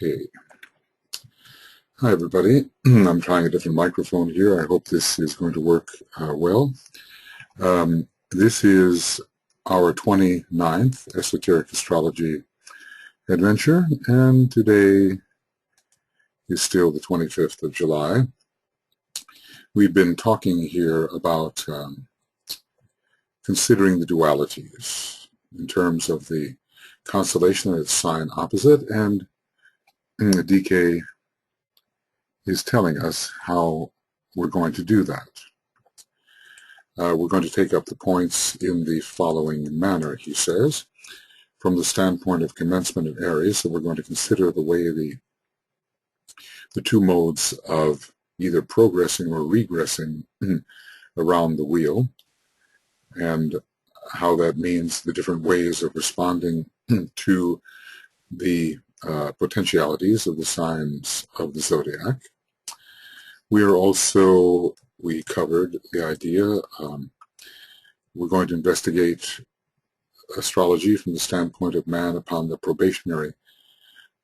Okay. Hi, everybody. I'm trying a different microphone here. I hope this is going to work well. This is our 29th Esoteric Astrology Adventure, and today is still the 25th of July. We've been talking here about considering the dualities in terms of the constellation and its sign opposite, and DK is telling us how we're going to do that. We're going to take up the points in the following manner, he says, from the standpoint of commencement of Aries. So we're going to consider the way the two modes of either progressing or regressing around the wheel, and how that means the different ways of responding to the potentialities of the signs of the zodiac. We covered the idea, we're going to investigate astrology from the standpoint of man upon the probationary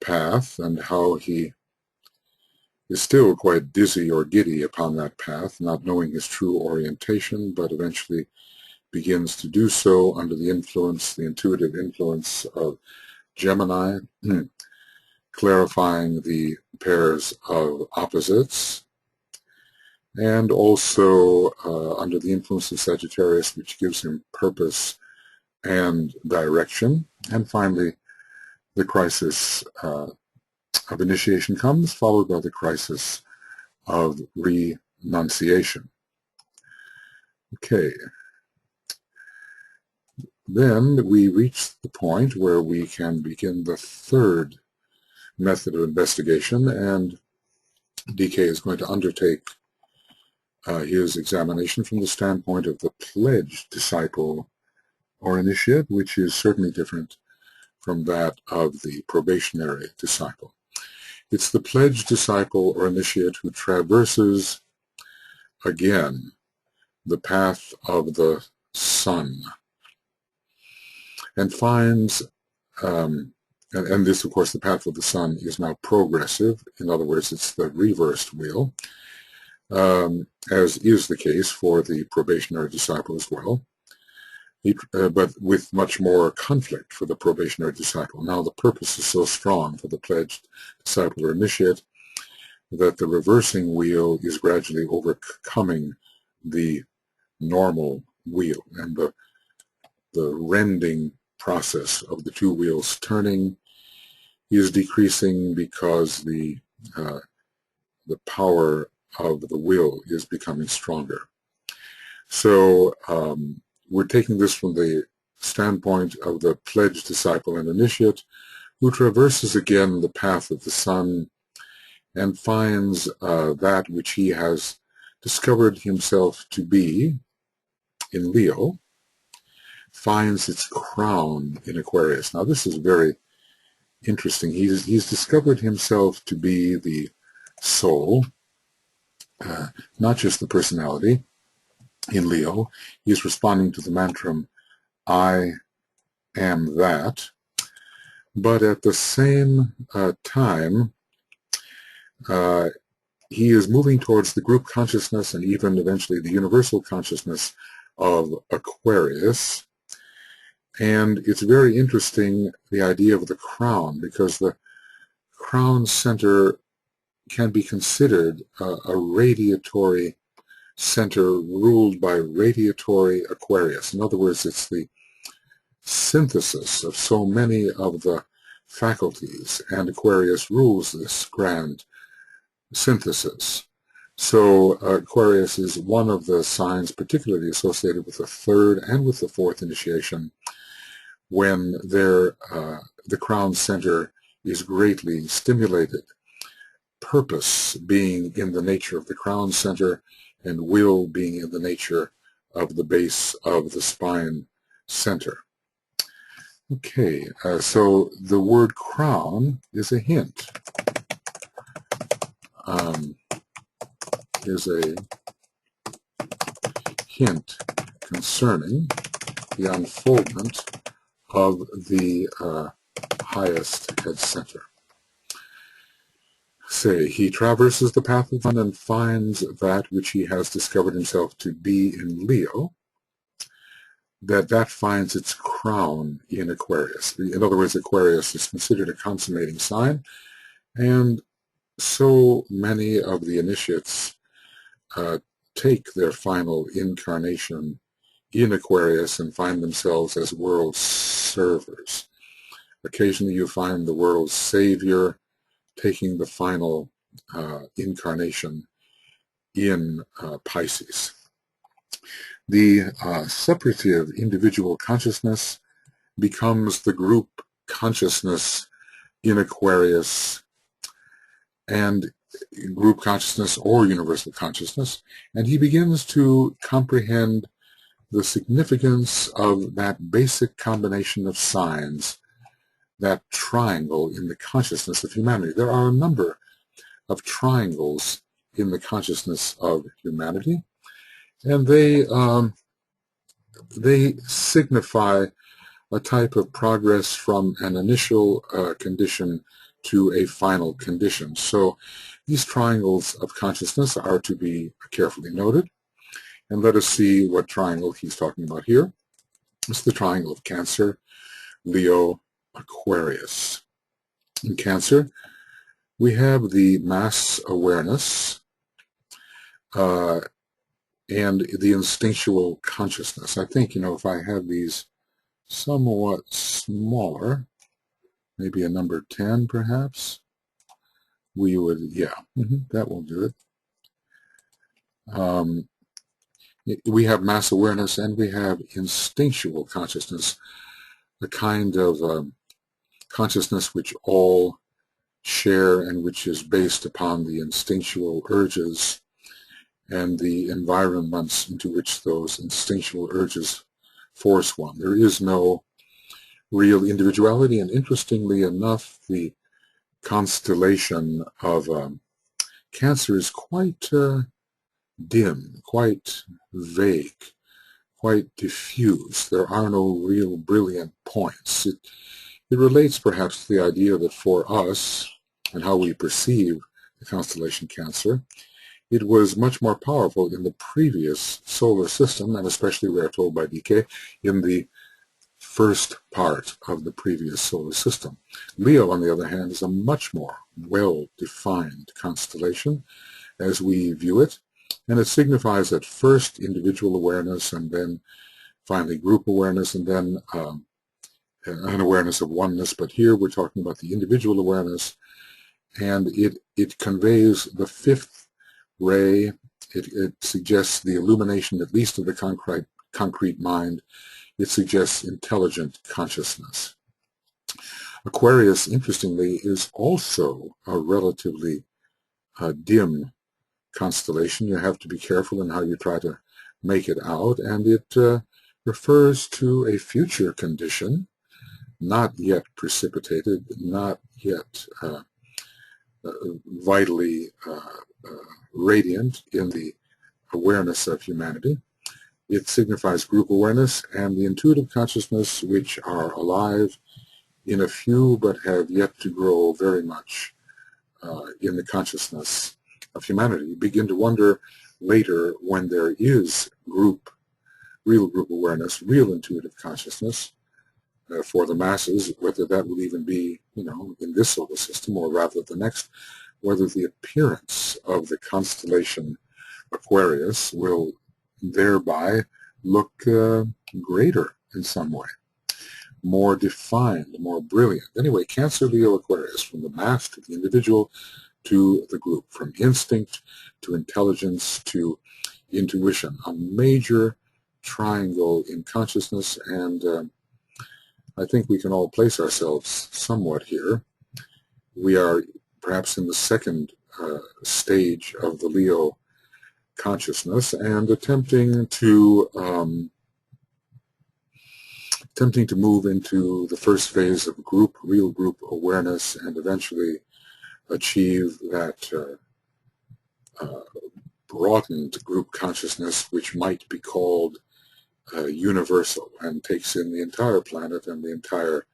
path, and how he is still quite dizzy or giddy upon that path, not knowing his true orientation, but eventually begins to do so under the influence, the intuitive influence of Gemini, clarifying the pairs of opposites, and also under the influence of Sagittarius, which gives him purpose and direction. And finally, the crisis of initiation comes, followed by the crisis of renunciation. Okay. Then we reach the point where we can begin the third method of investigation, and DK is going to undertake his examination from the standpoint of the pledged disciple or initiate, which is certainly different from that of the probationary disciple. It's the pledged disciple or initiate who traverses again the path of the sun and finds, and this, of course, the path of the sun is now progressive. In other words, it's the reversed wheel, as is the case for the probationary disciple as well, but with much more conflict for the probationary disciple. Now the purpose is so strong for the pledged disciple or initiate that the reversing wheel is gradually overcoming the normal wheel, and the rending process of the two wheels turning is decreasing because the power of the will is becoming stronger. So we're taking this from the standpoint of the pledged disciple and initiate who traverses again the path of the sun and finds that which he has discovered himself to be in Leo, finds its crown in Aquarius. Now this is very interesting. He's discovered himself to be the soul, not just the personality in Leo. He's responding to the mantra, I am that. But at the same time, he is moving towards the group consciousness and even eventually the universal consciousness of Aquarius. And it's very interesting, the idea of the crown, because the crown center can be considered a radiatory center ruled by radiatory Aquarius. In other words, it's the synthesis of so many of the faculties, and Aquarius rules this grand synthesis. So Aquarius is one of the signs particularly associated with the third and with the fourth initiation, when the crown center is greatly stimulated. Purpose being in the nature of the crown center, and will being in the nature of the base of the spine center. Okay, so the word crown is a hint. Is a hint concerning the unfoldment of the highest head center. say, he traverses the path of fun and finds that which he has discovered himself to be in Leo, that finds its crown in Aquarius. In other words, Aquarius is considered a consummating sign, and so many of the initiates take their final incarnation in Aquarius and find themselves as world servers. Occasionally you find the world's savior taking the final incarnation in Pisces. The separative individual consciousness becomes the group consciousness in Aquarius, and group consciousness or universal consciousness, and he begins to comprehend the significance of that basic combination of signs, that triangle in the consciousness of humanity. There are a number of triangles in the consciousness of humanity, and they signify a type of progress from an initial condition to a final condition. So these triangles of consciousness are to be carefully noted. And let us see what triangle he's talking about here. It's the triangle of Cancer, Leo, Aquarius. In Cancer, we have the mass awareness and the instinctual consciousness. I think, if I had these somewhat smaller, maybe a number 10 perhaps, we would, that will do it. We have mass awareness and we have instinctual consciousness, a kind of consciousness which all share and which is based upon the instinctual urges and the environments into which those instinctual urges force one. There is no real individuality, and interestingly enough, the constellation of Cancer is quite dim, quite vague, quite diffuse. There are no real brilliant points. It relates perhaps to the idea that for us, and how we perceive the constellation Cancer, it was much more powerful in the previous solar system, and especially, we are told by DK, in the first part of the previous solar system. Leo, on the other hand, is a much more well-defined constellation as we view it, and it signifies at first individual awareness, and then finally group awareness, and then an awareness of oneness. But here we're talking about the individual awareness, and it conveys the fifth ray. It suggests the illumination, at least of the concrete mind. It suggests intelligent consciousness. Aquarius, interestingly, is also a relatively dim constellation. You have to be careful in how you try to make it out, and it refers to a future condition, not yet precipitated, not yet vitally radiant in the awareness of humanity. It signifies group awareness and the intuitive consciousness, which are alive in a few but have yet to grow very much in the consciousness of humanity. You begin to wonder later, when there is real group awareness, real intuitive consciousness for the masses, whether that will even be, in this solar system or rather the next, whether the appearance of the constellation Aquarius will thereby look greater in some way, more defined, more brilliant. Anyway, Cancer, Leo, Aquarius, from the mass to the individual to the group, from instinct to intelligence to intuition, a major triangle in consciousness, and I think we can all place ourselves somewhat here. We are perhaps in the second stage of the Leo consciousness, and attempting to move into the first phase of real group awareness, and eventually achieve that broadened group consciousness, which might be called universal, and takes in the entire planet and the entire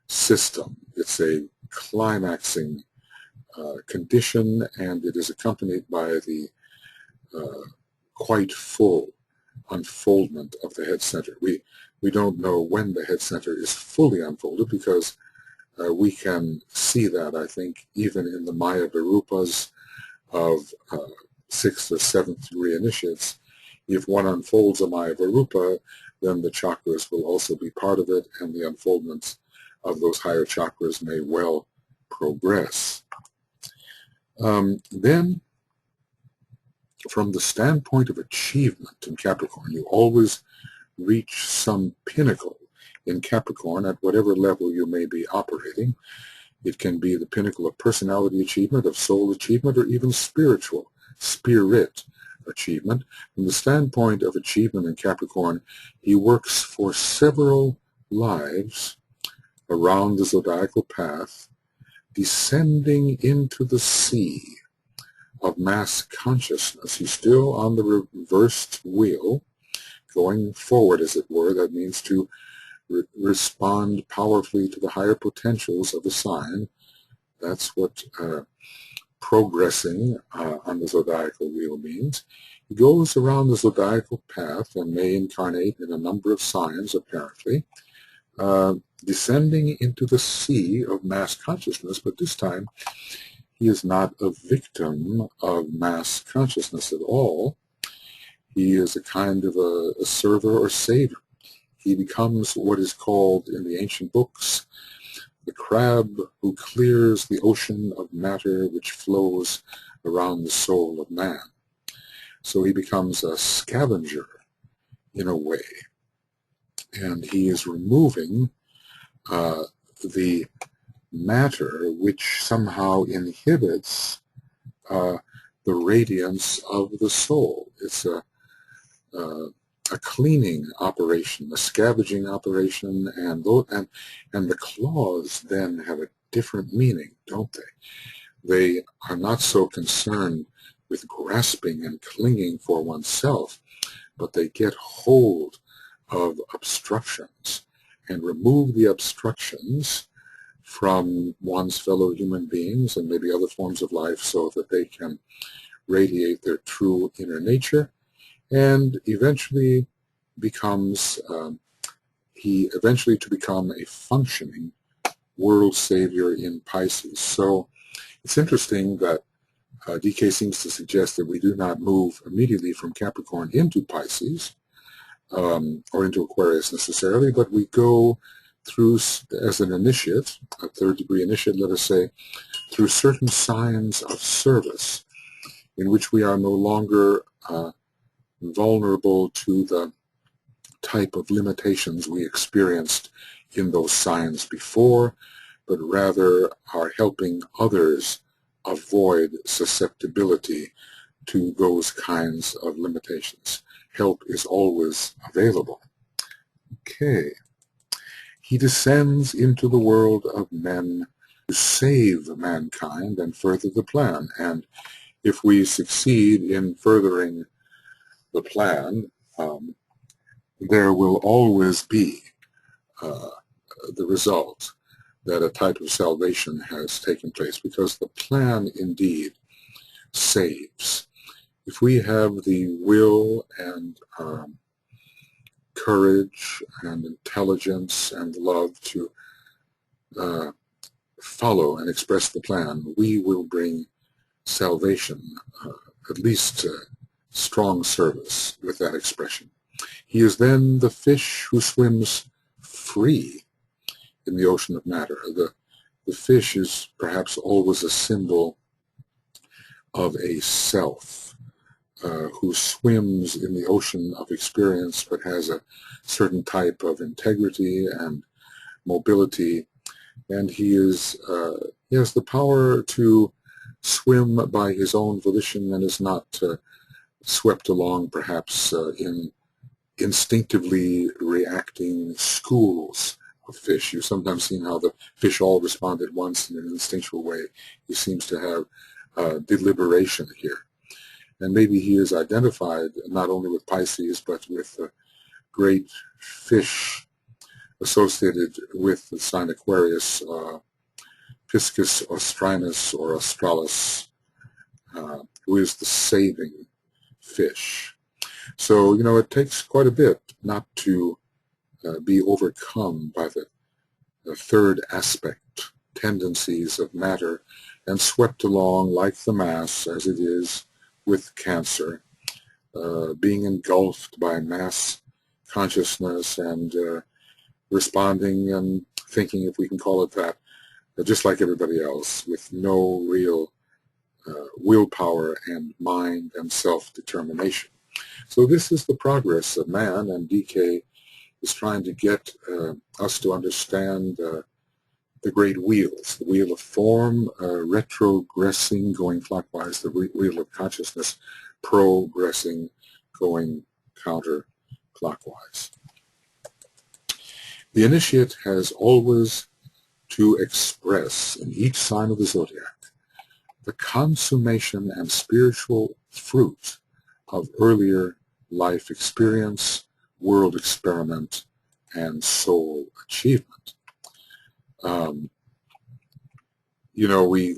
system. It's a climaxing condition, and it is accompanied by the quite full unfoldment of the head center. We don't know when the head center is fully unfolded, because we can see that, I think, even in the Maya Virupas of 6th or 7th degree initiates. If one unfolds a Maya Virupa, then the chakras will also be part of it, and the unfoldments of those higher chakras may well progress. Then, from the standpoint of achievement in Capricorn, you always reach some pinnacle in Capricorn at whatever level you may be operating. It can be the pinnacle of personality achievement, of soul achievement, or even spiritual, spirit achievement. From the standpoint of achievement in Capricorn, he works for several lives around the zodiacal path, descending into the sea of mass consciousness. He's still on the reversed wheel, going forward, as it were. That means to respond powerfully to the higher potentials of the sign. That's what progressing on the zodiacal wheel means. He goes around the zodiacal path and may incarnate in a number of signs, apparently, descending into the sea of mass consciousness, but this time he is not a victim of mass consciousness at all. He is a kind of a server or savior. He becomes what is called in the ancient books the crab who clears the ocean of matter which flows around the soul of man. So he becomes a scavenger in a way, and he is removing the matter which somehow inhibits the radiance of the soul. It's a cleaning operation, a scavenging operation, and the claws then have a different meaning, don't they? They are not so concerned with grasping and clinging for oneself, but they get hold of obstructions and remove the obstructions from one's fellow human beings and maybe other forms of life, so that they can radiate their true inner nature, and eventually becomes, to become a functioning world savior in Pisces. So it's interesting that DK seems to suggest that we do not move immediately from Capricorn into Pisces or into Aquarius necessarily, but we go through, as an initiate, a 3rd degree initiate, let us say, through certain signs of service in which we are no longer vulnerable to the type of limitations we experienced in those signs before, but rather are helping others avoid susceptibility to those kinds of limitations. Help is always available. Okay. He descends into the world of men to save mankind and further the plan. And if we succeed in furthering the plan, there will always be the result that a type of salvation has taken place, because the plan indeed saves. If we have the will and courage and intelligence and love to follow and express the plan, we will bring salvation, at least strong service with that expression. He is then the fish who swims free in the ocean of matter. The fish is perhaps always a symbol of a self who swims in the ocean of experience, but has a certain type of integrity and mobility, and he has the power to swim by his own volition and is not swept along perhaps in instinctively reacting schools of fish. You've sometimes seen how the fish all respond at once in an instinctual way. He seems to have deliberation here. And maybe he is identified not only with Pisces, but with the great fish associated with the sign Aquarius, Piscis Austrinus or Australis, who is the saving fish. So, it takes quite a bit not to be overcome by the third aspect, tendencies of matter, and swept along like the mass, as it is with Cancer, being engulfed by mass consciousness and responding and thinking, if we can call it that, just like everybody else, with no real willpower and mind and self-determination. So this is the progress of man, and DK is trying to get us to understand the great wheels, the wheel of form, retrogressing, going clockwise, the wheel of consciousness, progressing, going counterclockwise. The initiate has always to express in each sign of the zodiac the consummation and spiritual fruit of earlier life experience, world experiment, and soul achievement.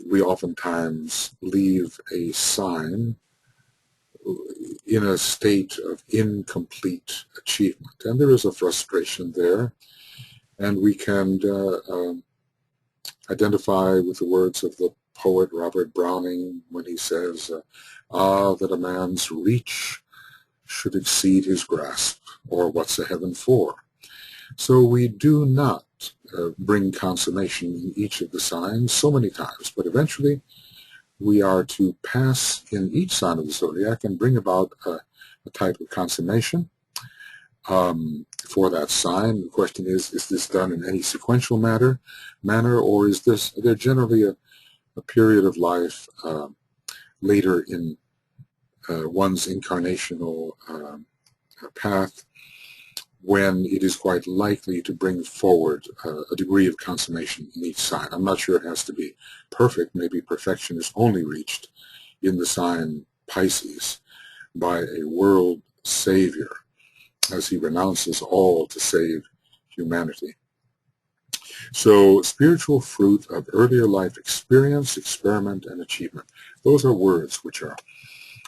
We oftentimes leave a sign in a state of incomplete achievement, and there is a frustration there, and we can identify with the words of the poet Robert Browning when he says, that a man's reach should exceed his grasp, or what's a heaven for? So we do not bring consummation in each of the signs so many times, but eventually we are to pass in each sign of the zodiac and bring about a type of consummation for that sign. The question is this done in any sequential manner, or is there generally a period of life later in one's incarnational path when it is quite likely to bring forward a degree of consummation in each sign? I'm not sure it has to be perfect. Maybe perfection is only reached in the sign Pisces by a world savior, as he renounces all to save humanity. So spiritual fruit of earlier life experience, experiment, and achievement. Those are words which are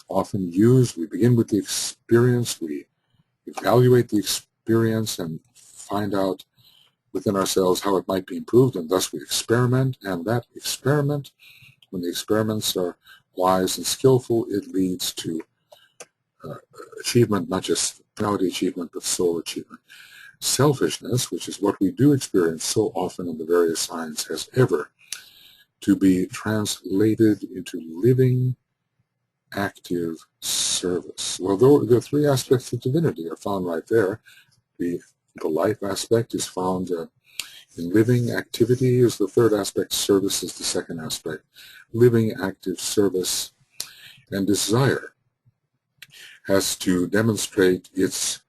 often used. We begin with the experience, we evaluate the experience and find out within ourselves how it might be improved, and thus we experiment, and that experiment, when the experiments are wise and skillful, it leads to achievement, not just personality achievement, but soul achievement. Selfishness, which is what we do experience so often in the various signs, has ever to be translated into living, active service. Well, the three aspects of divinity are found right there. The life aspect is found in living. Activity is the third aspect. Service is the second aspect. Living, active service, and desire has to demonstrate its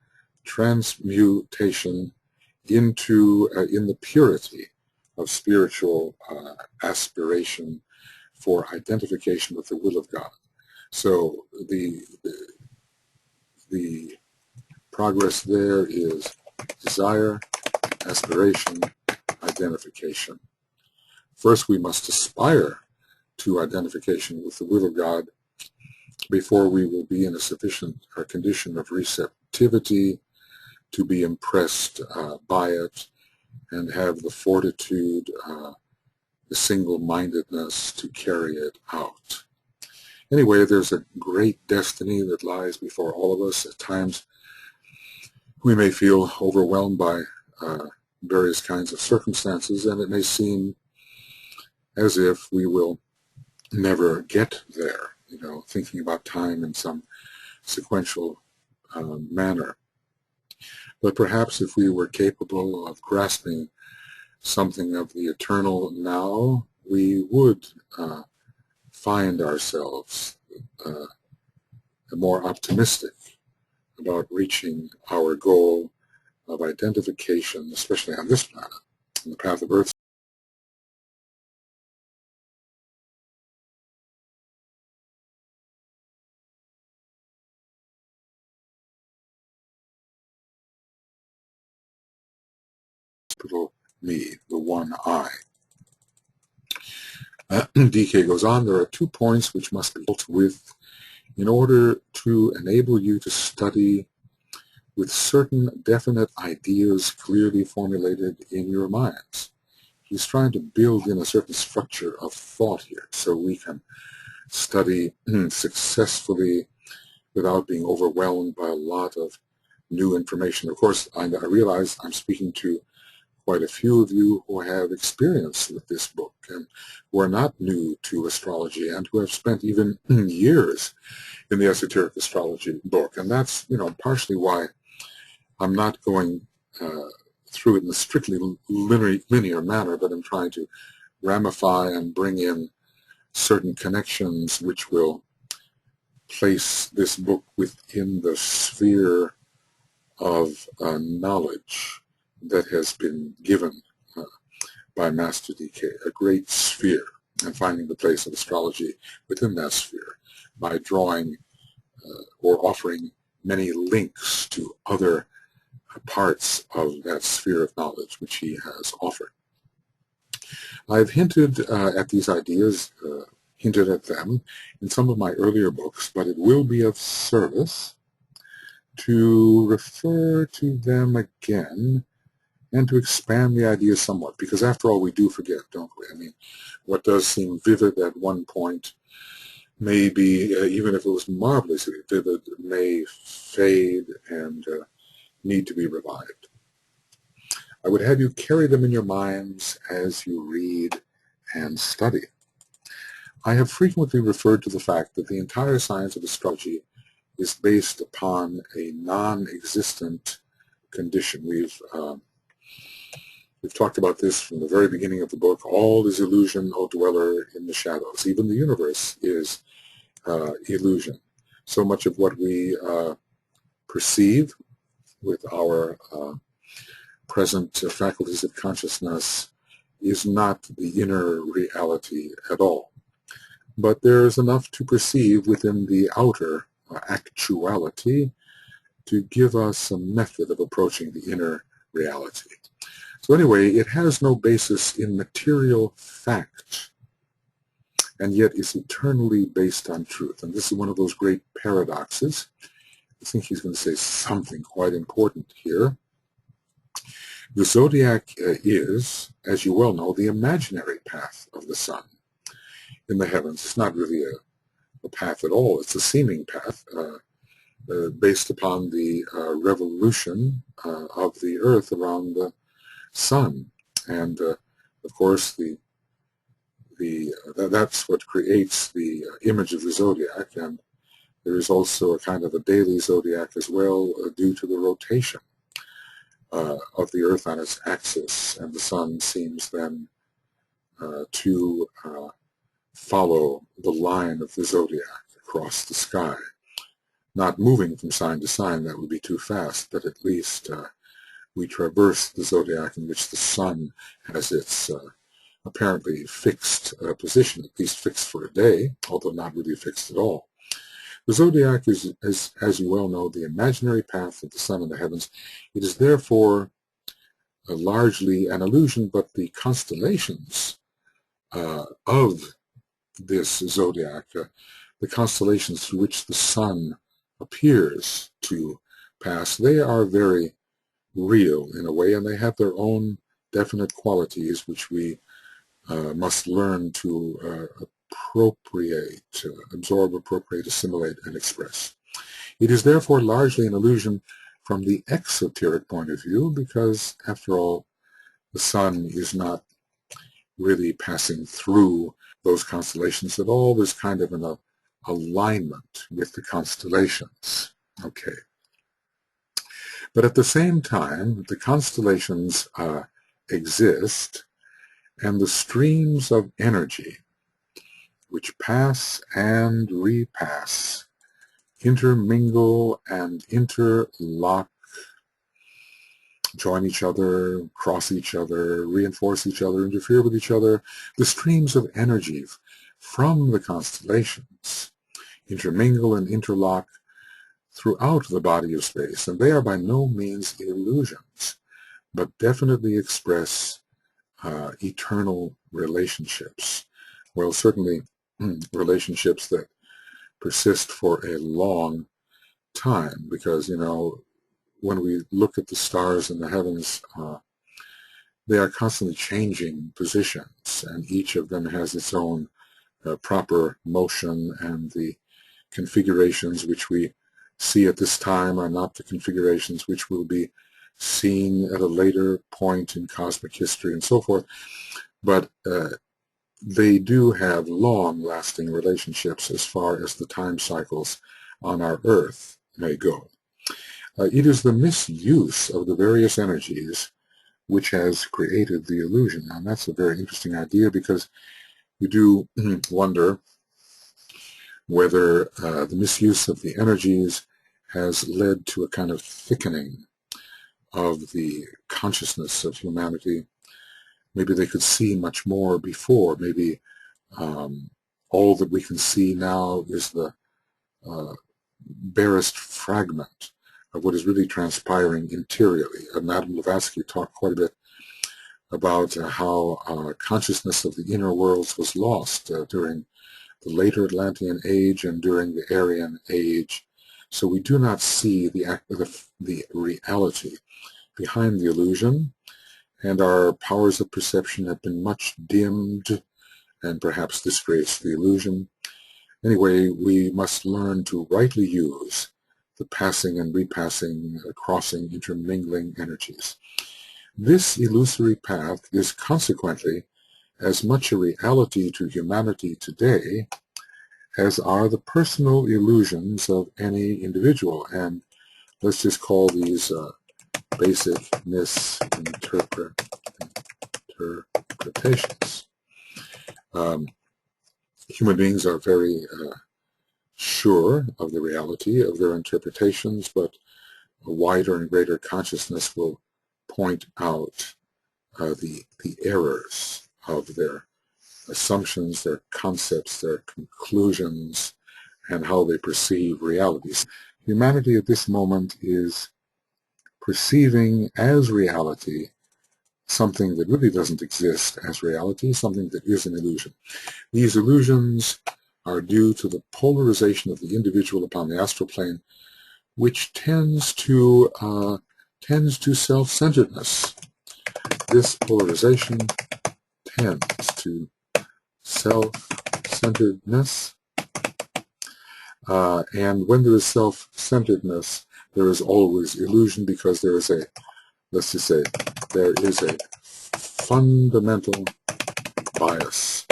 transmutation into in the purity of spiritual aspiration for identification with the will of God. So the progress there is desire, aspiration, identification. First, we must aspire to identification with the will of God before we will be in a sufficient condition of receptivity to be impressed by it and have the fortitude, the single-mindedness to carry it out. Anyway, there's a great destiny that lies before all of us. At times, we may feel overwhelmed by various kinds of circumstances, and it may seem as if we will never get there, thinking about time in some sequential manner. But perhaps if we were capable of grasping something of the eternal now, we would find ourselves more optimistic about reaching our goal of identification, especially on this planet, on the path of Earth. Me, the one I. DK goes on, there are 2 points which must be dealt with in order to enable you to study with certain definite ideas clearly formulated in your minds. He's trying to build in a certain structure of thought here so we can study successfully without being overwhelmed by a lot of new information. Of course, I realize I'm speaking to quite a few of you who have experience with this book and who are not new to astrology and who have spent even years in the Esoteric Astrology book. And that's, partially why I'm not going through it in a strictly linear manner, but I'm trying to ramify and bring in certain connections which will place this book within the sphere of knowledge that has been given by Master DK, a great sphere, and finding the place of astrology within that sphere by drawing or offering many links to other parts of that sphere of knowledge which he has offered. I've hinted at these ideas, hinted at them in some of my earlier books, but it will be of service to refer to them again and to expand the ideas somewhat, because after all, we do forget, don't we? I mean, what does seem vivid at one point may be, even if it was marvelously vivid, may fade and need to be revived. I would have you carry them in your minds as you read and study. I have frequently referred to the fact that the entire science of astrology is based upon a non-existent condition. We've talked about this from the very beginning of the book. All is illusion, O dweller in the shadows. Even the universe is illusion. So much of what we perceive with our present faculties of consciousness is not the inner reality at all. But there is enough to perceive within the outer actuality to give us a method of approaching the inner reality. So anyway, it has no basis in material fact, and yet is eternally based on truth. And this is one of those great paradoxes. I think he's going to say something quite important here. The zodiac is, as you well know, the imaginary path of the sun in the heavens. It's not really a path at all. It's a seeming path based upon the revolution of the earth around the sun. And of course, that's what creates the image of the zodiac. And there is also a kind of a daily zodiac as well due to the rotation of the earth on its axis. And the sun seems then to follow the line of the zodiac across the sky. Not moving from sign to sign, that would be too fast, but at least we traverse the zodiac in which the sun has its apparently fixed position, at least fixed for a day, although not really fixed at all. The zodiac is, as you well know, the imaginary path of the sun in the heavens. It is therefore largely an illusion, but the constellations of this zodiac, the constellations through which the sun appears to pass, they are very real in a way, and they have their own definite qualities which we must learn to absorb, appropriate, assimilate, and express. It is therefore largely an illusion from the exoteric point of view, because, after all, the sun is not really passing through those constellations at all. There's kind of an alignment with the constellations. Okay. But at the same time, the constellations exist, and the streams of energy which pass and repass, intermingle and interlock, join each other, cross each other, reinforce each other, interfere with each other. The streams of energy from the constellations intermingle and interlock throughout the body of space, and they are by no means illusions, but definitely express eternal relationships Well, certainly relationships that persist for a long time, because, you know, when we look at the stars in the heavens, they are constantly changing positions, and each of them has its own proper motion, and the configurations which we see at this time are not the configurations which will be seen at a later point in cosmic history and so forth. But they do have long-lasting relationships as far as the time cycles on our Earth may go. It is the misuse of the various energies which has created the illusion. And that's a very interesting idea, because we do wonder whether the misuse of the energies has led to a kind of thickening of the consciousness of humanity. Maybe they could see much more before. Maybe all that we can see now is the barest fragment of what is really transpiring interiorly. Madame Blavatsky talked quite a bit about how consciousness of the inner worlds was lost during the later Atlantean age and during the Aryan age. So we do not see the reality behind the illusion, and our powers of perception have been much dimmed, and perhaps this creates the illusion. Anyway, we must learn to rightly use the passing and repassing, crossing, intermingling energies. This illusory path is consequently as much a reality to humanity today as are the personal illusions of any individual. And let's just call these basic misinterpretations. Human beings are very sure of the reality of their interpretations, but a wider and greater consciousness will point out the errors of their assumptions, their concepts, their conclusions, and how they perceive realities. Humanity at this moment is perceiving as reality something that really doesn't exist as reality, something that is an illusion. These illusions are due to the polarization of the individual upon the astral plane, which tends to self-centeredness. This polarization tends to self-centeredness, and when there is self-centeredness, there is always illusion, because there is a, let's just say, there is a fundamental bias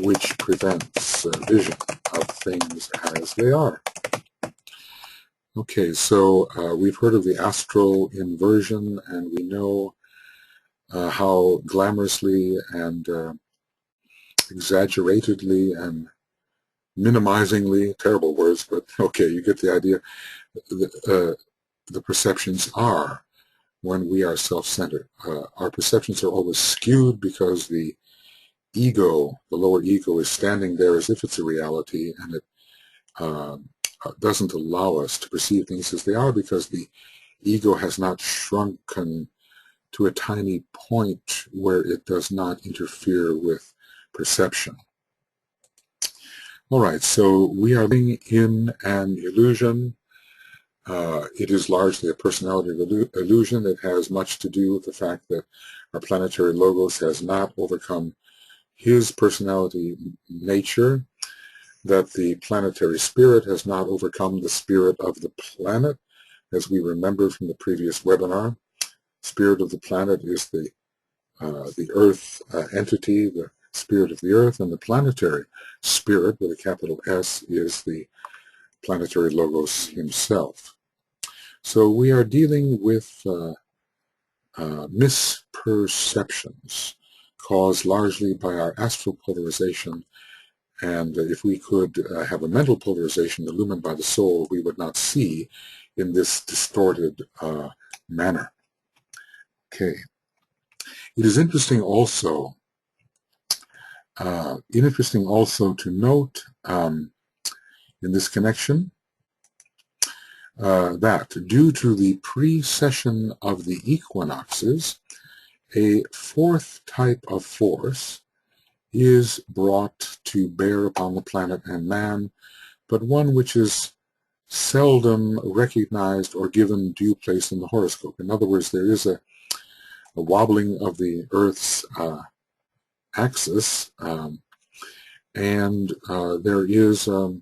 which prevents vision of things as they are. Okay, so we've heard of the astral inversion, and we know how glamorously and exaggeratedly and minimizingly, terrible words, but okay, you get the idea, the perceptions are when we are self-centered. Our perceptions are always skewed because the ego, the lower ego, is standing there as if it's a reality, and it doesn't allow us to perceive things as they are, because the ego has not shrunken to a tiny point where it does not interfere with perception. All right, so we are living in an illusion. It is largely a personality illusion. It has much to do with the fact that our planetary logos has not overcome his personality nature, that the planetary spirit has not overcome the spirit of the planet. As we remember from the previous webinar, spirit of the planet is the Earth entity, the spirit of the Earth, and the planetary spirit, with a capital S, is the planetary logos himself. So we are dealing with misperceptions caused largely by our astral polarization, and if we could have a mental polarization illumined by the soul, we would not see in this distorted manner. Okay. It is interesting also to note in this connection that due to the precession of the equinoxes, a fourth type of force is brought to bear upon the planet and man, but one which is seldom recognized or given due place in the horoscope. In other words, there is a wobbling of the Earth's axis, and there is a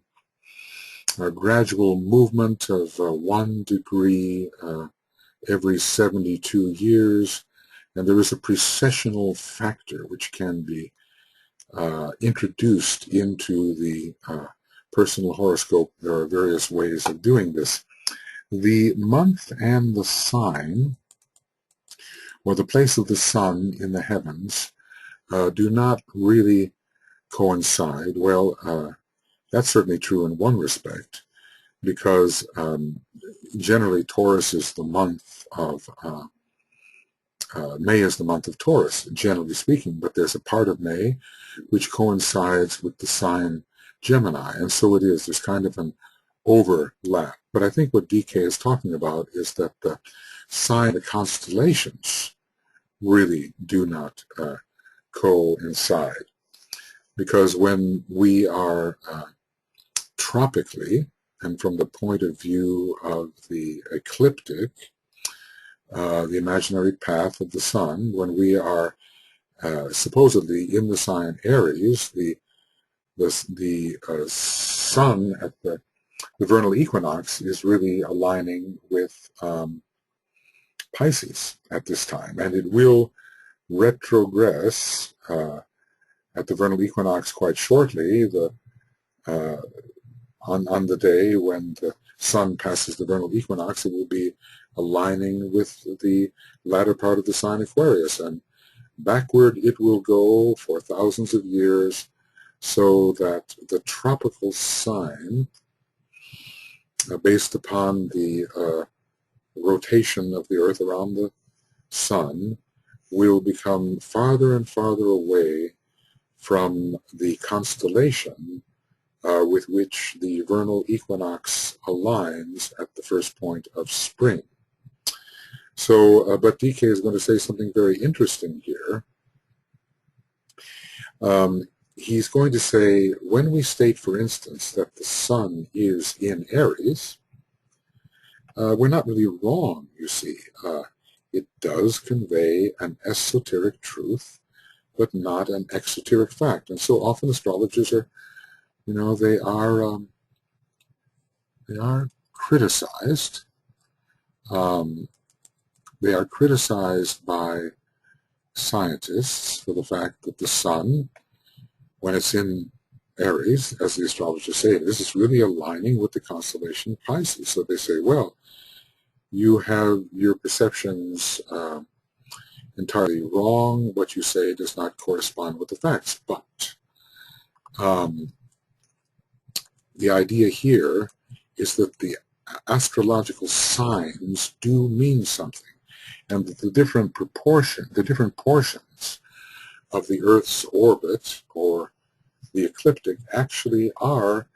gradual movement of 1 degree every 72 years, and there is a precessional factor which can be introduced into the personal horoscope. There are various ways of doing this. The month and the sign, or the place of the sun in the heavens, do not really coincide. Well, that's certainly true in one respect, because generally Taurus is the month of, May is the month of Taurus, generally speaking, but there's a part of May which coincides with the sign Gemini, and so it is. There's kind of an overlap. But I think what DK is talking about is that the sign, the constellations, really do not coincide, because when we are tropically, and from the point of view of the ecliptic, the imaginary path of the sun, when we are supposedly in the sign Aries, the sun at the vernal equinox is really aligning with Pisces at this time, and it will retrogress at the vernal equinox quite shortly. On the day when the sun passes the vernal equinox, it will be aligning with the latter part of the sign Aquarius, and backward it will go for thousands of years, so that the tropical sign, based upon the rotation of the Earth around the sun, will become farther and farther away from the constellation with which the vernal equinox aligns at the first point of spring. So, but DK is going to say something very interesting here. He's going to say, when we state, for instance, that the sun is in Aries, we're not really wrong, you see. It does convey an esoteric truth, but not an exoteric fact. And so often astrologers are, they are criticized. They are criticized by scientists for the fact that the sun, when it's in Aries, as the astrologers say it is really aligning with the constellation Pisces. So they say, well, you have your perceptions entirely wrong. What you say does not correspond with the facts. But the idea here is that the astrological signs do mean something, and that the different portions of the Earth's orbit, or the ecliptic, actually are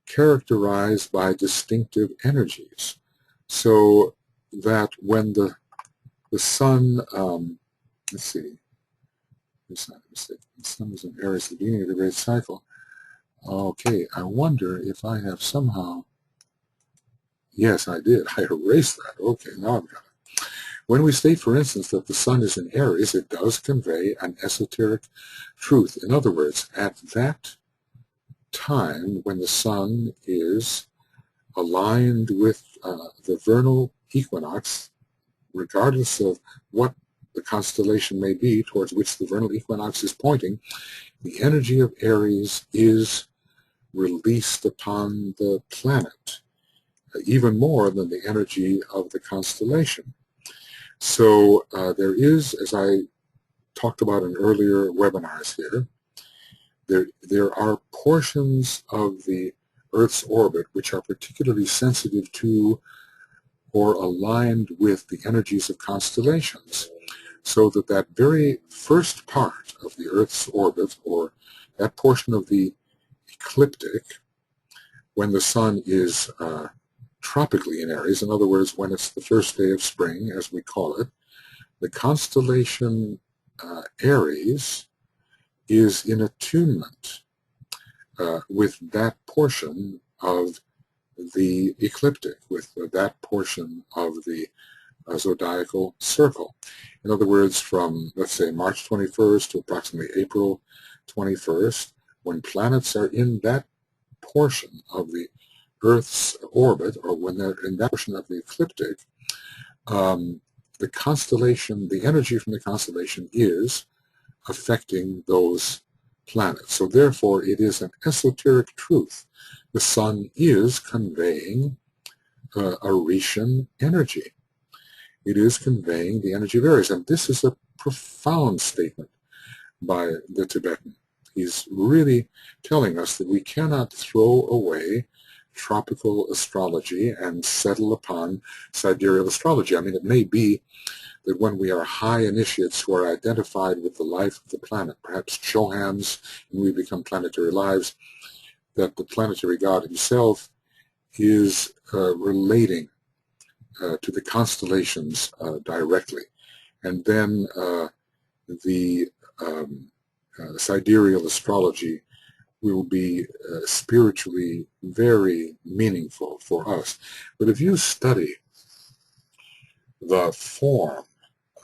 characterized by distinctive energies. So that when the sun, let's see, the sun is in Aries at the beginning of the great cycle. Okay, I wonder if I have somehow, yes, I did. I erased that. Okay, now I've got it. When we state, for instance, that the sun is in Aries, it does convey an esoteric truth. In other words, at that time when the sun is aligned with the vernal equinox, regardless of what the constellation may be towards which the vernal equinox is pointing, the energy of Aries is released upon the planet, even more than the energy of the constellation. So there is, as I talked about in earlier webinars here, there are portions of the Earth's orbit which are particularly sensitive to or aligned with the energies of constellations, so that very first part of the Earth's orbit, or that portion of the ecliptic, when the sun is tropically in Aries, in other words, when it's the first day of spring, as we call it, the constellation Aries is in attunement with that portion of the ecliptic, with that portion of the zodiacal circle. In other words, from, let's say, March 21st to approximately April 21st, when planets are in that portion of the Earth's orbit, or when they're in that portion of the ecliptic, the constellation, the energy from the constellation is affecting those planets. So therefore, it is an esoteric truth. The sun is conveying Orishan energy. It is conveying the energy of Aries. And this is a profound statement by the Tibetan. He's really telling us that we cannot throw away tropical astrology and settle upon sidereal astrology. I mean, it may be that when we are high initiates who are identified with the life of the planet, perhaps Chohans, and we become planetary lives, that the planetary god himself is relating to the constellations directly. And then the sidereal astrology will be spiritually very meaningful for us. But if you study the form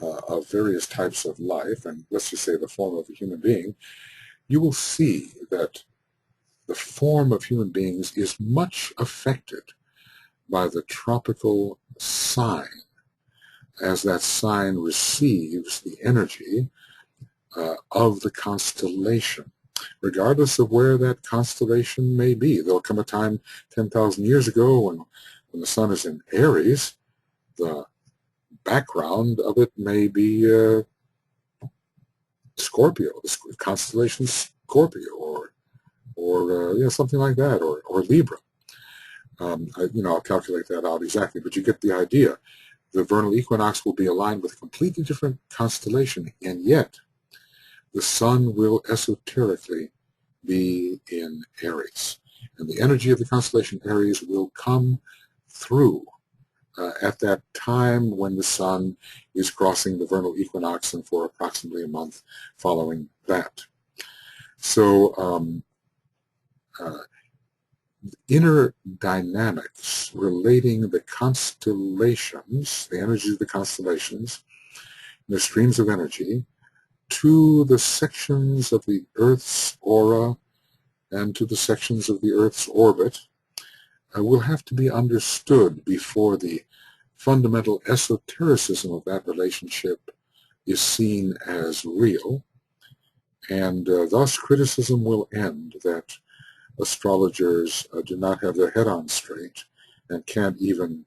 of various types of life, and let's just say the form of a human being, you will see that the form of human beings is much affected by the tropical sign, as that sign receives the energy of the constellation, regardless of where that constellation may be. There'll come a time 10,000 years ago when the sun is in Aries, the background of it may be Scorpio, the constellation Scorpio, or something like that, or Libra. I'll calculate that out exactly, but you get the idea. The vernal equinox will be aligned with a completely different constellation, and yet the sun will esoterically be in Aries. And the energy of the constellation Aries will come through at that time when the sun is crossing the vernal equinox, and for approximately a month following that. So inner dynamics relating the constellations, the energy of the constellations, the streams of energy, to the sections of the Earth's aura and to the sections of the Earth's orbit will have to be understood before the fundamental esotericism of that relationship is seen as real, and thus criticism will end that astrologers do not have their head on straight and can't even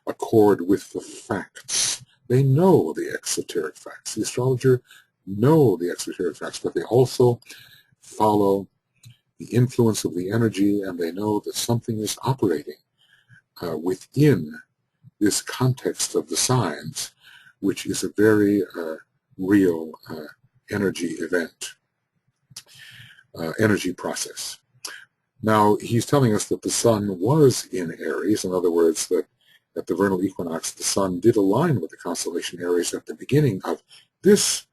accord with the facts. They know the exoteric facts. The astrologer know the exoteric facts, but they also follow the influence of the energy, and they know that something is operating within this context of the signs, which is a very real energy event, energy process. Now, he's telling us that the sun was in Aries. In other words, that at the vernal equinox, the sun did align with the constellation Aries at the beginning of this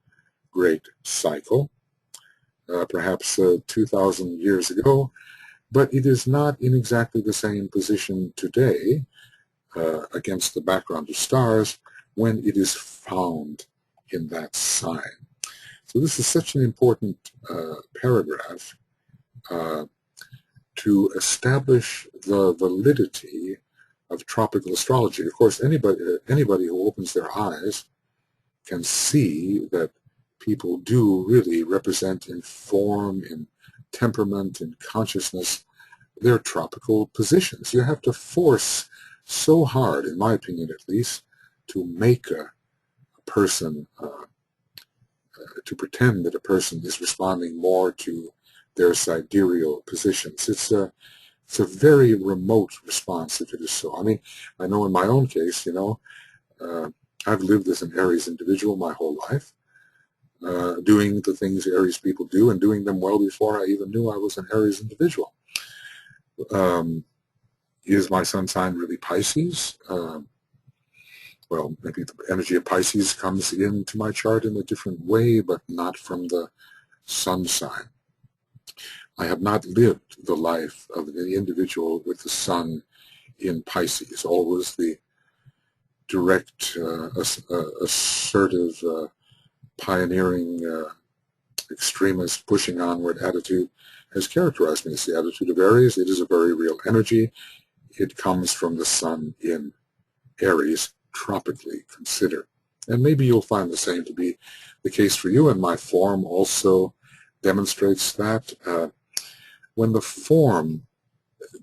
great cycle, perhaps 2,000 years ago, but it is not in exactly the same position today against the background of stars when it is found in that sign. So this is such an important paragraph to establish the validity of tropical astrology. Of course, anybody who opens their eyes can see that people do really represent in form, in temperament, in consciousness, their tropical positions. You have to force so hard, in my opinion at least, to make a person, to pretend that a person is responding more to their sidereal positions. It's a very remote response if it is so. I mean, I know in my own case, I've lived as an Aries individual my whole life, doing the things Aries people do and doing them well before I even knew I was an Aries individual. Is my sun sign really Pisces? Well, maybe the energy of Pisces comes into my chart in a different way, but not from the sun sign. I have not lived the life of the individual with the sun in Pisces, always the direct, assertive, pioneering, extremist, pushing onward attitude has characterized me. It's the attitude of Aries. It is a very real energy. It comes from the sun in Aries, tropically considered. And maybe you'll find the same to be the case for you, and my form also demonstrates that. When the form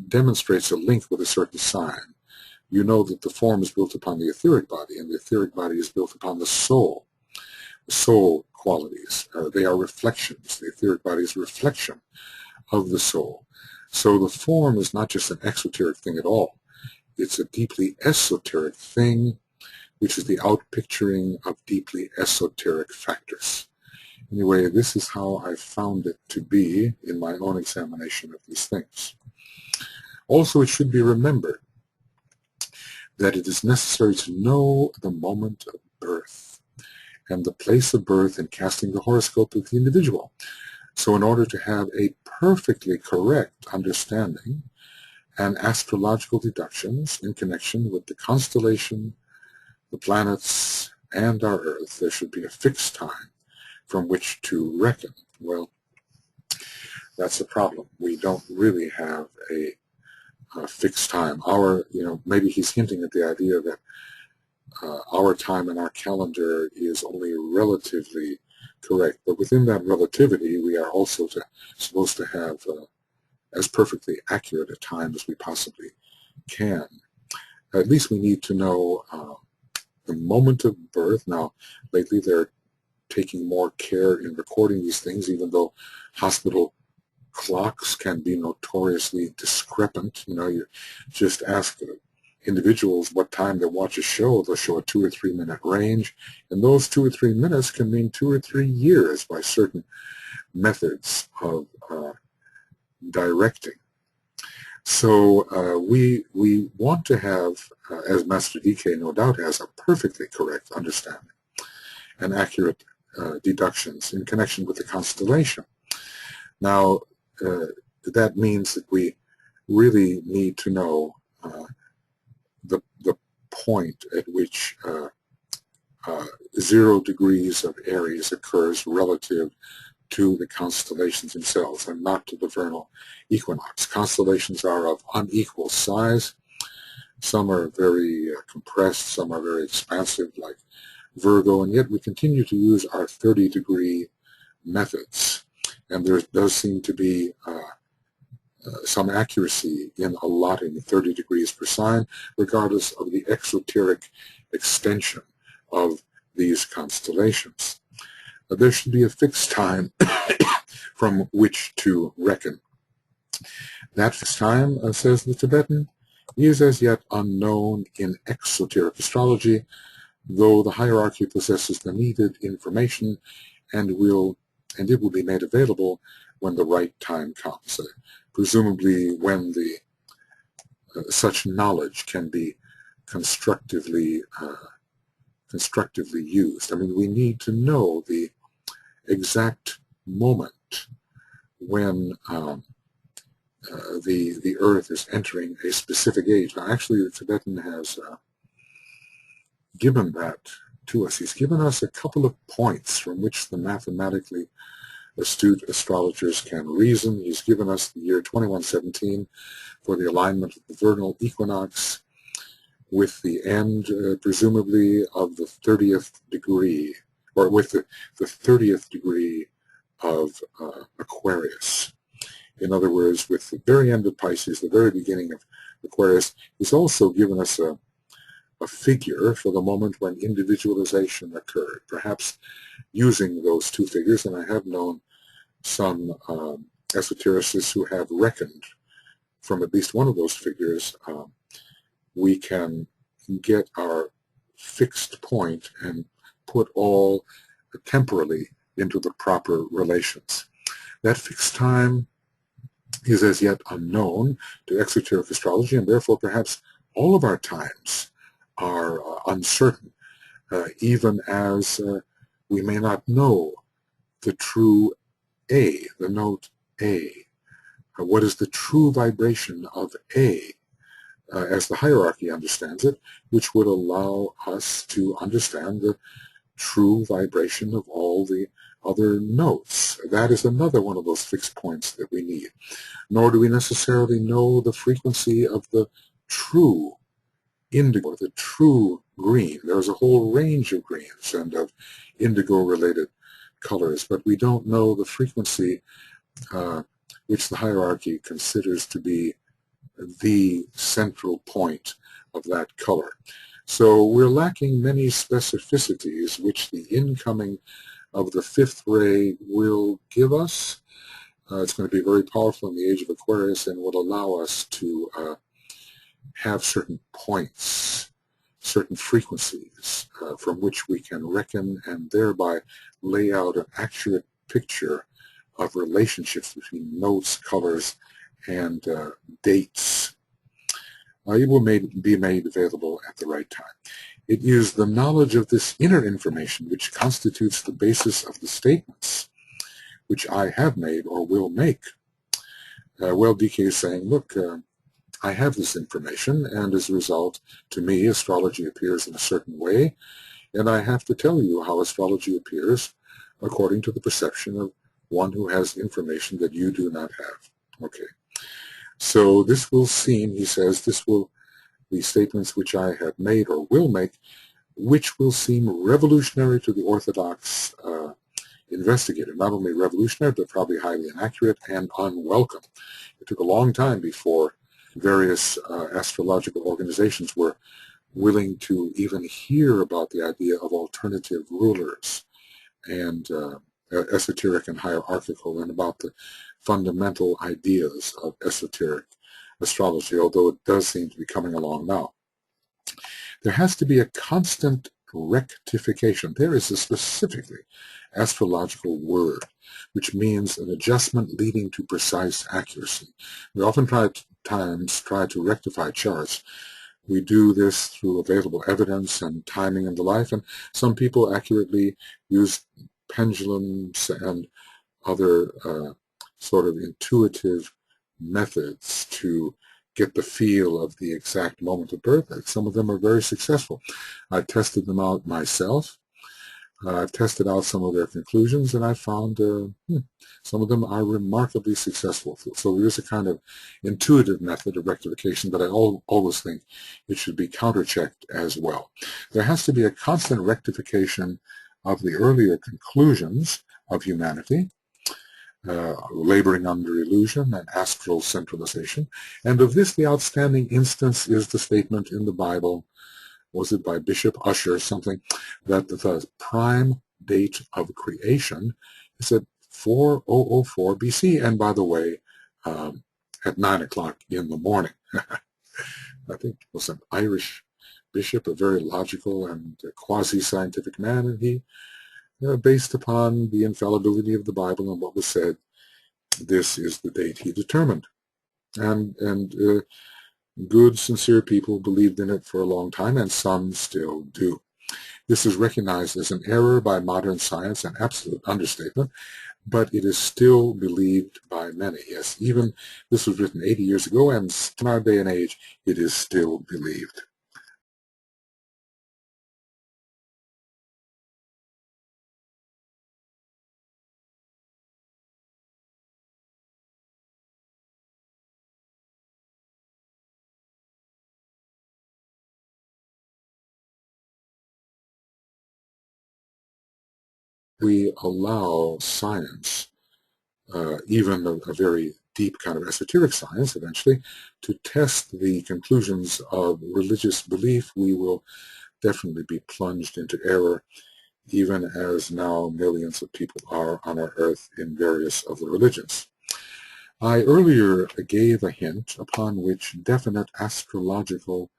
demonstrates a link with a certain sign, you know that the form is built upon the etheric body, and the etheric body is built upon the soul qualities. They are reflections. The etheric body is a reflection of the soul. So the form is not just an exoteric thing at all. It's a deeply esoteric thing, which is the outpicturing of deeply esoteric factors. Anyway, this is how I found it to be in my own examination of these things. Also, it should be remembered that it is necessary to know the moment of birth and the place of birth in casting the horoscope of the individual. So in order to have a perfectly correct understanding and astrological deductions in connection with the constellation, the planets, and our Earth, there should be a fixed time from which to reckon. Well, that's a problem. We don't really have a fixed time. Maybe he's hinting at the idea that our time and our calendar is only relatively correct. But within that relativity, we are also supposed to have as perfectly accurate a time as we possibly can. At least we need to know the moment of birth. Now, lately they're taking more care in recording these things, even though hospital clocks can be notoriously discrepant. You just ask individuals what time they watch a show. They'll show a 2 or 3 minute range, and those 2 or 3 minutes can mean 2 or 3 years by certain methods of directing. So we want to have, as Master DK no doubt has, a perfectly correct understanding and accurate deductions in connection with the constellation. Now, that means that we really need to know the point at which 0 degrees of Aries occurs relative to the constellations themselves and not to the vernal equinox. Constellations are of unequal size. Some are very compressed, some are very expansive, like Virgo, and yet we continue to use our 30-degree methods. And there does seem to be some accuracy in allotting 30 degrees per sign, regardless of the exoteric extension of these constellations. There should be a fixed time from which to reckon. That fixed time, says the Tibetan, is as yet unknown in exoteric astrology, though the hierarchy possesses the needed information and it will be made available when the right time comes, presumably when such knowledge can be constructively used. I mean, we need to know the exact moment when the Earth is entering a specific age. Now, actually, the Tibetan has given that to us. He's given us a couple of points from which the mathematically astute astrologers can reason. He's given us the year 2117 for the alignment of the vernal equinox with the end, presumably, of the 30th degree, or with the 30th degree of Aquarius. In other words, with the very end of Pisces, the very beginning of Aquarius. He's also given us a figure for the moment when individualization occurred, perhaps using those two figures, and I have known some esotericists who have reckoned from at least one of those figures. We can get our fixed point and put all temporally into the proper relations. That fixed time is as yet unknown to exoteric astrology, and therefore perhaps all of our times are uncertain, even as we may not know the true A, the note A. What is the true vibration of A, as the hierarchy understands it, which would allow us to understand the true vibration of all the other notes. That is another one of those fixed points that we need. Nor do we necessarily know the frequency of the true indigo, the true green. There's a whole range of greens and of indigo-related colors, but we don't know the frequency which the hierarchy considers to be the central point of that color. So we're lacking many specificities which the incoming of the fifth ray will give us. It's going to be very powerful in the age of Aquarius and will allow us to have certain points, certain frequencies from which we can reckon and thereby lay out an accurate picture of relationships between notes, colors, and dates. It will be made available at the right time. It is the knowledge of this inner information which constitutes the basis of the statements which I have made or will make. Well, DK is saying, look, I have this information, and as a result, to me, astrology appears in a certain way, and I have to tell you how astrology appears according to the perception of one who has information that you do not have. Okay. So this will seem, he says, the statements which I have made or will make, which will seem revolutionary to the Orthodox investigator. Not only revolutionary, but probably highly inaccurate and unwelcome. It took a long time before various astrological organizations were willing to even hear about the idea of alternative rulers and esoteric and hierarchical, and about the fundamental ideas of esoteric astrology, although it does seem to be coming along now. There has to be a constant rectification. There is a specifically astrological word, which means an adjustment leading to precise accuracy. We often try to rectify charts. We do this through available evidence and timing and the like, and some people accurately use pendulums and other sort of intuitive methods to get the feel of the exact moment of birth. Some of them are very successful. I've tested them out myself. I've tested out some of their conclusions, and I found some of them are remarkably successful. So there is a kind of intuitive method of rectification, but I always think it should be counter-checked as well. There has to be a constant rectification of the earlier conclusions of humanity, laboring under illusion and astral centralization. And of this, the outstanding instance is the statement in the Bible, was it by Bishop Ussher, something, that the prime date of creation is at 4004 BC, and by the way, at 9 o'clock in the morning. I think it was an Irish bishop, a very logical and quasi-scientific man, and he, based upon the infallibility of the Bible and what was said, this is the date he determined. And good, sincere people believed in it for a long time, and some still do. This is recognized as an error by modern science, an absolute understatement, but it is still believed by many. Yes, even this was written 80 years ago, and in our day and age, it is still believed. We allow science, even a very deep kind of esoteric science eventually, to test the conclusions of religious belief, we will definitely be plunged into error, even as now millions of people are on our earth in various of the religions. I earlier gave a hint upon which definite astrological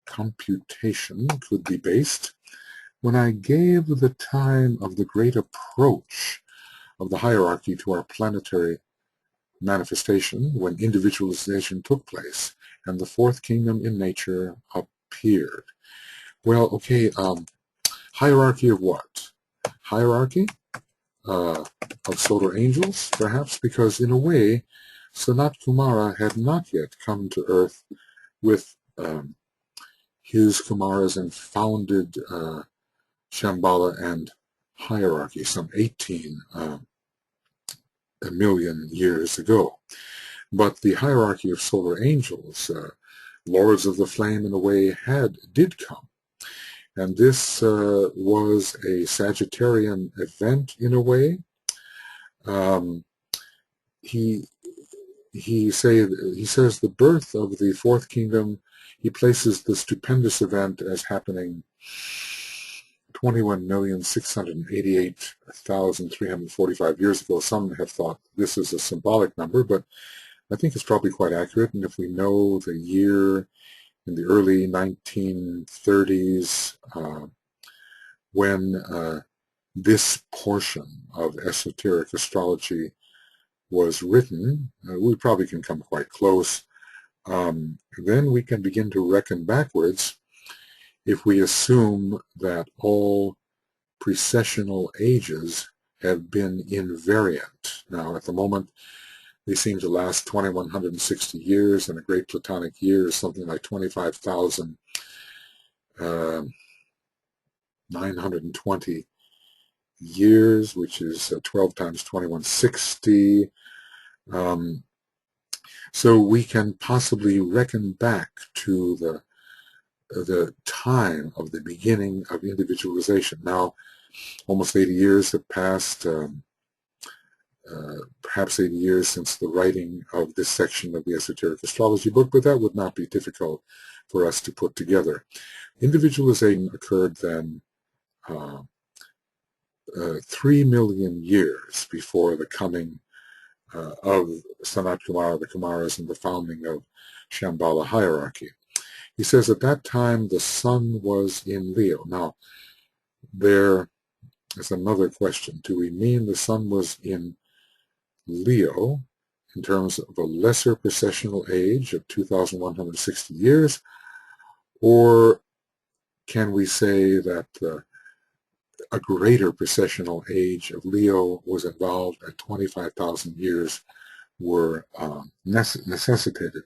computation could be based when I gave the time of the great approach of the hierarchy to our planetary manifestation, when individualization took place and the fourth kingdom in nature appeared. Well, okay, hierarchy of what? Hierarchy of solar angels, perhaps because in a way Sanat Kumara had not yet come to Earth with his Kumaras and founded Shambhala and hierarchy some 18 million years ago. But the hierarchy of solar angels, lords of the flame in a way, did come. And this was a Sagittarian event in a way. He says the birth of the fourth kingdom, he places the stupendous event as happening 21,688,345 years ago. Some have thought this is a symbolic number, but I think it's probably quite accurate. And if we know the year in the early 1930s, when this portion of esoteric astrology was written, we probably can come quite close. Then we can begin to reckon backwards if we assume that all precessional ages have been invariant. Now, at the moment, they seem to last 2,160 years, and a great Platonic year is something like 25,920 years, which is 12 times 2160. So we can possibly reckon back to the time of the beginning of individualization. Now, almost 80 years have passed, perhaps 80 years since the writing of this section of the Esoteric Astrology book, but that would not be difficult for us to put together. Individualization occurred then 3 million years before the coming of Sanat Kumara, the Kumaras, and the founding of Shambhala hierarchy. He says at that time the sun was in Leo. Now, there is another question. Do we mean the sun was in Leo in terms of a lesser precessional age of 2,160 years, or can we say that a greater precessional age of Leo was involved and 25,000 years were necessitated?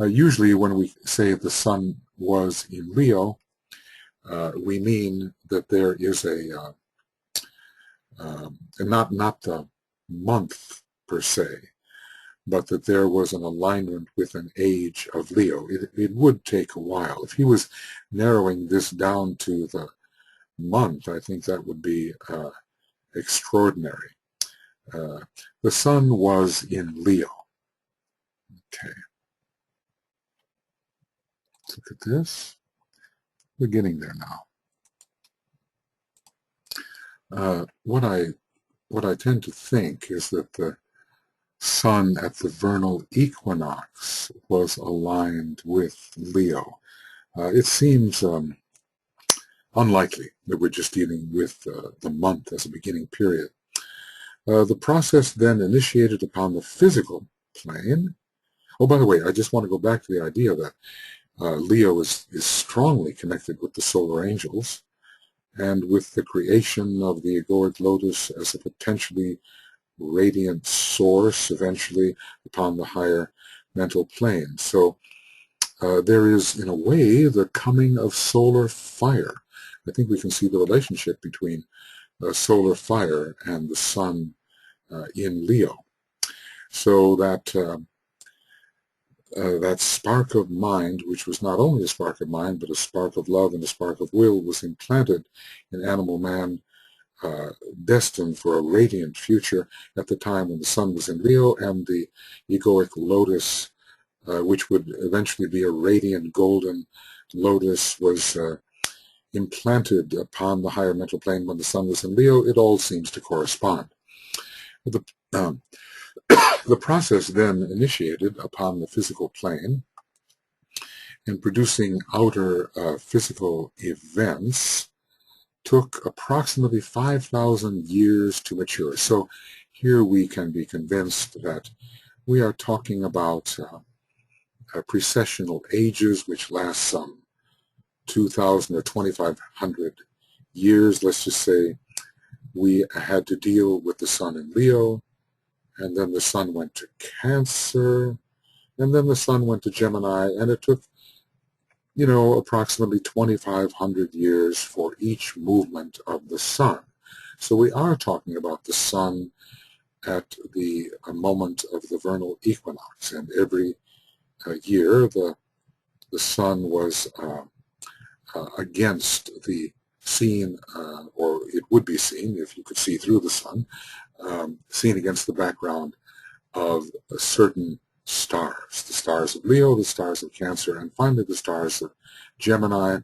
Usually when we say the sun was in Leo, we mean that there is not the month per se, but that there was an alignment with an age of Leo. It would take a while. If he was narrowing this down to the month, I think that would be extraordinary. The sun was in Leo. Okay. Let's look at this. We're getting there now. What I tend to think is that the sun at the vernal equinox was aligned with Leo. It seems unlikely that we're just dealing with the month as a beginning period. The process then initiated upon the physical plane. Oh, by the way, I just want to go back to the idea that Leo is strongly connected with the solar angels and with the creation of the egoic lotus as a potentially radiant source eventually upon the higher mental plane. So there is, in a way, the coming of solar fire. I think we can see the relationship between solar fire and the sun in Leo. So that that spark of mind, which was not only a spark of mind, but a spark of love and a spark of will, was implanted in animal man, destined for a radiant future at the time when the sun was in Leo, and the egoic lotus, which would eventually be a radiant golden lotus, was implanted upon the higher mental plane when the sun was in Leo. It all seems to correspond. The process then initiated upon the physical plane in producing outer physical events took approximately 5,000 years to mature. So here we can be convinced that we are talking about precessional ages which last some 2,000 or 2,500 years. Let's just say we had to deal with the sun in Leo, and then the sun went to Cancer, and then the sun went to Gemini, and it took, approximately 2,500 years for each movement of the sun. So we are talking about the sun at the moment of the vernal equinox, and every year the sun was against the seen, or it would be seen if you could see through the sun, seen against the background of certain stars, the stars of Leo, the stars of Cancer, and finally the stars of Gemini.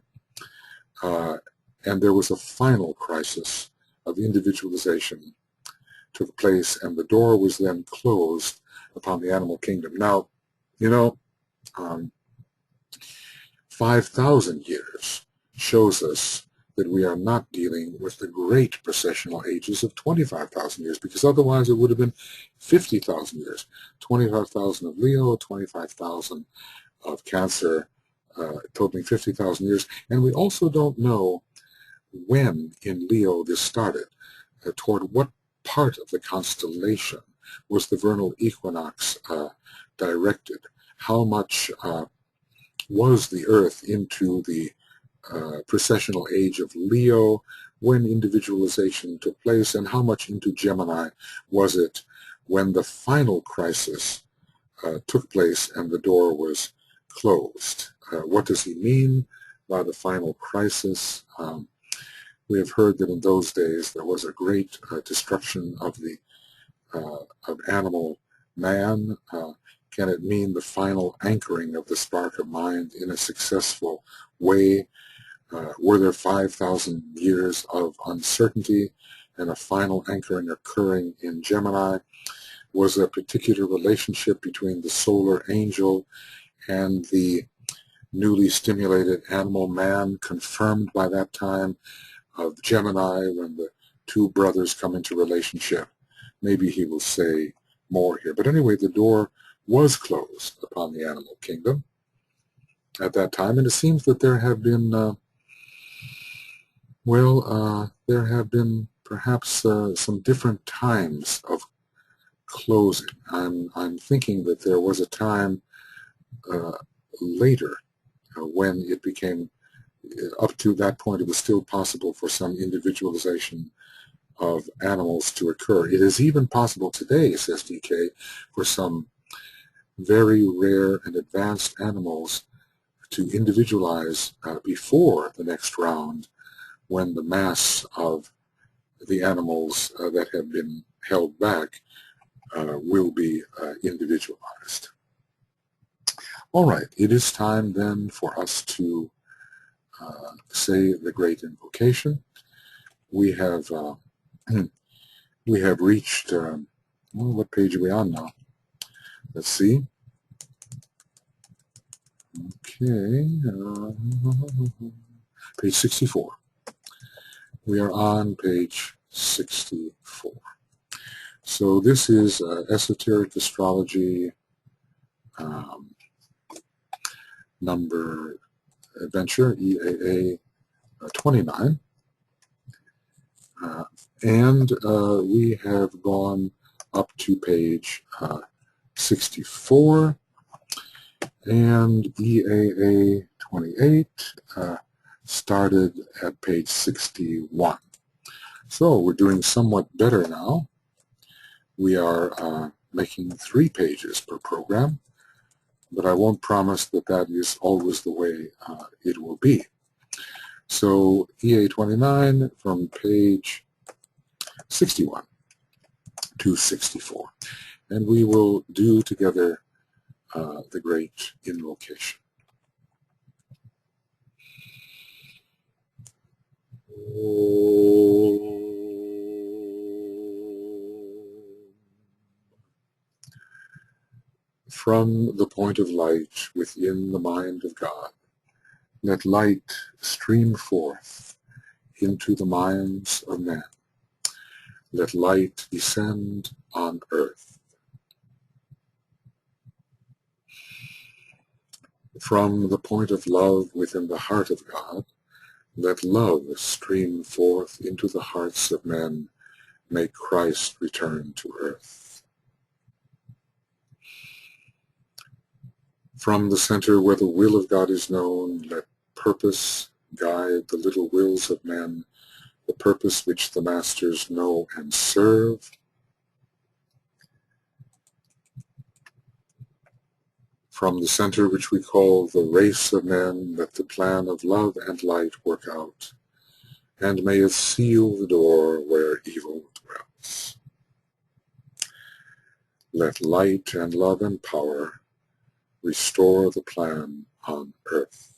And there was a final crisis of individualization took place, and the door was then closed upon the animal kingdom. Now, 5,000 years shows us that we are not dealing with the great precessional ages of 25,000 years, because otherwise it would have been 50,000 years. 25,000 of Leo, 25,000 of Cancer, totaling 50,000 years. And we also don't know when in Leo this started, toward what part of the constellation was the vernal equinox directed, how much was the Earth into the precessional age of Leo when individualization took place, and how much into Gemini was it when the final crisis took place and the door was closed. What does he mean by the final crisis? We have heard that in those days there was a great destruction of the of animal man. Can it mean the final anchoring of the spark of mind in a successful way? Were there 5,000 years of uncertainty and a final anchoring occurring in Gemini? Was there a particular relationship between the solar angel and the newly stimulated animal man confirmed by that time of Gemini when the two brothers come into relationship? Maybe he will say more here. But anyway, the door was closed upon the animal kingdom at that time, and it seems that there have been, there have been perhaps some different times of closing. I'm thinking that there was a time later when it became, up to that point, it was still possible for some individualization of animals to occur. It is even possible today, says DK, for some very rare and advanced animals to individualize before the next round, when the mass of the animals that have been held back will be individualized. All right, it is time then for us to say the great invocation. We have reached, what page are we on now? Let's see. Okay, page 64. We are on page 64. So this is Esoteric Astrology number Adventure, EAA 29. And we have gone up to page 64, and EAA 28 started at page 61. So we're doing somewhat better now. We are making 3 pages per program, but I won't promise that that is always the way it will be. So EA 29 from page 61 to 64. And we will do together the great invocation. From the point of light within the mind of God, let light stream forth into the minds of men. Let light descend on earth. From the point of love within the heart of God, let love stream forth into the hearts of men make Christ return to earth. From the center where the will of God is known, let purpose guide the little wills of men, the purpose which the masters know and serve. From the center which we call the race of men, let the plan of love and light work out, and may it seal the door where evil dwells. Let light and love and power restore the plan on earth.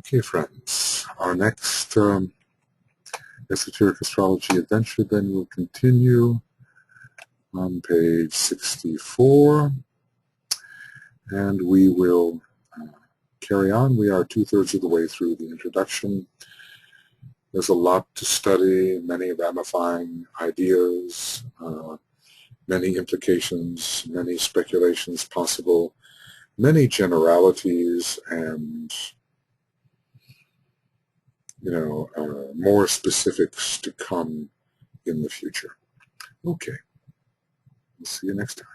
Okay, friends, our next Esoteric Astrology Adventure then will continue on page 64, and we will carry on. We are 2/3 of the way through the introduction. There's a lot to study, many ramifying ideas, many implications, many speculations possible, many generalities, and more specifics to come in the future. Okay, we'll see you next time.